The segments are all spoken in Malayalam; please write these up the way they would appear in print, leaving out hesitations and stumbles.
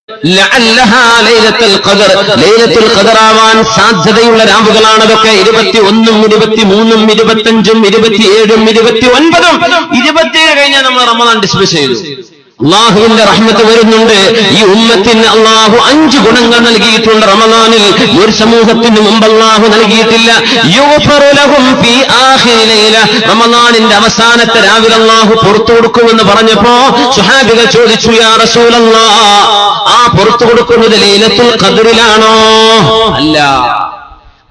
ലഅല്ലഹാ ലൈലത്തുൽ ഖദർ, ലൈലത്തുൽ ഖദർ ആവാൻ സാധ്യതയുള്ള രാവുകളാണ് അതൊക്കെ. 21, 23, 25, 27, 29. 27 കഴിഞ്ഞാൽ നമ്മൾ റമദാൻ ഡിസ്മിസ് ചെയ്തു. അള്ളാഹുവിന്റെ റഹ്മത്ത് വരുന്നുണ്ട്. ഈ ഉമ്മത്തിന് അള്ളാഹു 5 ഗുണങ്ങൾ നൽകിയിട്ടുണ്ട് റമദാനിൽ. ഒരു സമൂഹത്തിന് മുമ്പ് അള്ളാഹു നൽകിയിട്ടില്ല. യുഗ്ഫറു ലഹും ഫീ ആഖിരി ലൈല, റമദാനിന്റെ അവസാനത്തെ രാവിലെ അള്ളാഹു പുറത്തു കൊടുക്കുമെന്ന് പറഞ്ഞപ്പോ സ്വഹാബികൾ ചോദിച്ചു, യാ റസൂലല്ലാഹ്, ആ പുറത്തു കൊടുക്കുന്നത് ലൈലത്തുൽ ഖദ്റിലാണോ? അല്ല,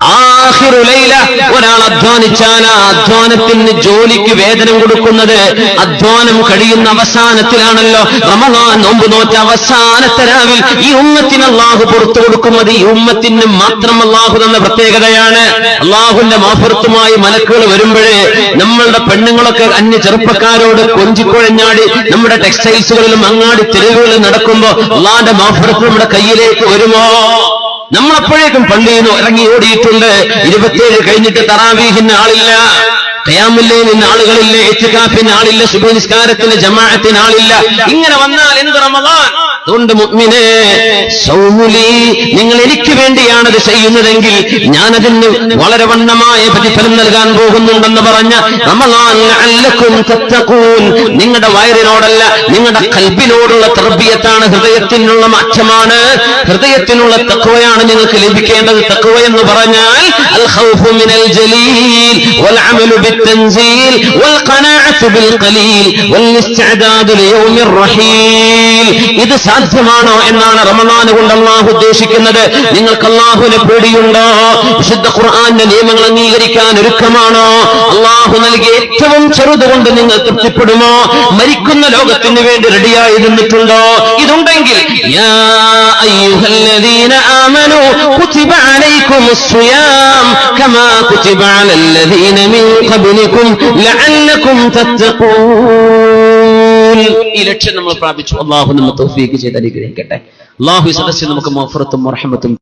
ആഖിറു ലൈല. ഒരാൾ അധ്വാനിച്ചാൽ ആ അധ്വാനത്തിന് ജോലിക്ക് വേതനം കൊടുക്കുന്നത് അധ്വാനം കഴിയുന്ന അവസാനത്തിലാണല്ലോ. റമദാൻ നോമ്പ് നോറ്റ അവസാനത്തെ രാവിൽ ഈ ഉമ്മത്തിന് അള്ളാഹു പുറത്തു കൊടുക്കുന്നത് ഈ ഉമ്മത്തിന് മാത്രം അള്ളാഹു തന്ന പ്രത്യേകതയാണ്. അള്ളാഹുവിന്റെ മാഫറത്തുമായി മലക്കുകൾ വരുമ്പോഴേ നമ്മളുടെ പെണ്ണുങ്ങളൊക്കെ അന്യ ചെറുപ്പക്കാരോട് കൊഞ്ചിക്കുഴഞ്ഞാടി നമ്മുടെ ടെക്സ്റ്റൈൽസുകളിലും അങ്ങാടി തെരുവുകളിൽ നടക്കുമ്പോ അള്ളാന്റെ മാഫറത്ത് നമ്മുടെ കയ്യിലേക്ക് വരുമോ? നമ്മളപ്പോഴേക്കും പള്ളിയിൽ നിന്ന് ഇറങ്ങി ഓടിയിട്ടുണ്ട്. 27 കഴിഞ്ഞിട്ട് തറാവീഹിന് ആളില്ല, ഖിയാമുൽ ലൈലിന് ആളുകളില്ല, ഇത്തികാഫിന് ആളില്ല, സുബ്ഹ് നിസ്കാരത്തിന് ജമാഅത്തിന് ആളില്ല. ഇങ്ങനെ വന്നാൽ എന്ത് റമദാൻ? അതുകൊണ്ട് മുഅ്മിനേ, സൗമുലി, നിങ്ങൾ എനിക്ക് വേണ്ടിയാണത് ചെയ്യുന്നതെങ്കിൽ ഞാനതിന് വളരെ വണ്ണമായ പ്രതിഫലം നൽകാൻ പോകുന്നുണ്ടെന്ന് പറഞ്ഞ റമദാൻ ലഅല്ലക്കും തത്തഖൂൻ, നിങ്ങളുടെ വയറിനോടല്ല നിങ്ങളുടെ ഖൽബിനോടുള്ള തർബിയത്താണ്, ഹൃദയത്തിനുള്ള മാറ്റമാണ്, ഹൃദയത്തിനുള്ള തഖ്വയാണ് നിങ്ങൾക്ക് ലഭിക്കേണ്ടത്. തഖ്വ എന്ന് പറഞ്ഞാൽ അൽ ഖൗഫു മിനൽ ജലീൽ വൽ അമലു ബിത്തൻസീൽ വൽ ഖനാഅതു ബിൽ ഖലീൽ വൽ ഇസ്തിഅദാദു ലിയൗമിർ റഹീൽ. ഇത് സാധ്യമാണോ എന്നാണ് റമദാൻ കൊണ്ട് അള്ളാഹു ഉദ്ദേശിക്കുന്നത്. നിങ്ങൾക്ക് അള്ളാഹുവിനെ പേടിയുണ്ടോ? വിശുദ്ധ ഖുർആന്റെ നിയമങ്ങൾ അംഗീകരിക്കാൻ ഒരുക്കമാണോ? അള്ളാഹു നൽകിയ ഏറ്റവും ചെറുതുകൊണ്ട് നിങ്ങൾ തൃപ്തിപ്പെടുമോ? മരിക്കുന്ന ലോകത്തിന് വേണ്ടി റെഡിയായി നിന്നിട്ടുണ്ടോ? ഇതുണ്ടെങ്കിൽ യാ അയ്യുഹല്ലദീന ആമനൂ കുതിബ അലൈക്കുമുസ് സിയാം കമാ കുതിബ അലല്ലദീന മിൻ ഖബ്ലികും ലഅല്ലകും തത്തഖൂൻ. ഈ ലക്ഷ്യം നമ്മൾ പ്രാപിച്ചു. അള്ളാഹു നമ്മെ തൗഫീഖ് ചെയ്ത് അനുഗ്രഹിക്കട്ടെ. അള്ളാഹു ഈ സദസ്സിൽ നമുക്ക് മഗ്ഫിറത്തും റഹ്മത്തും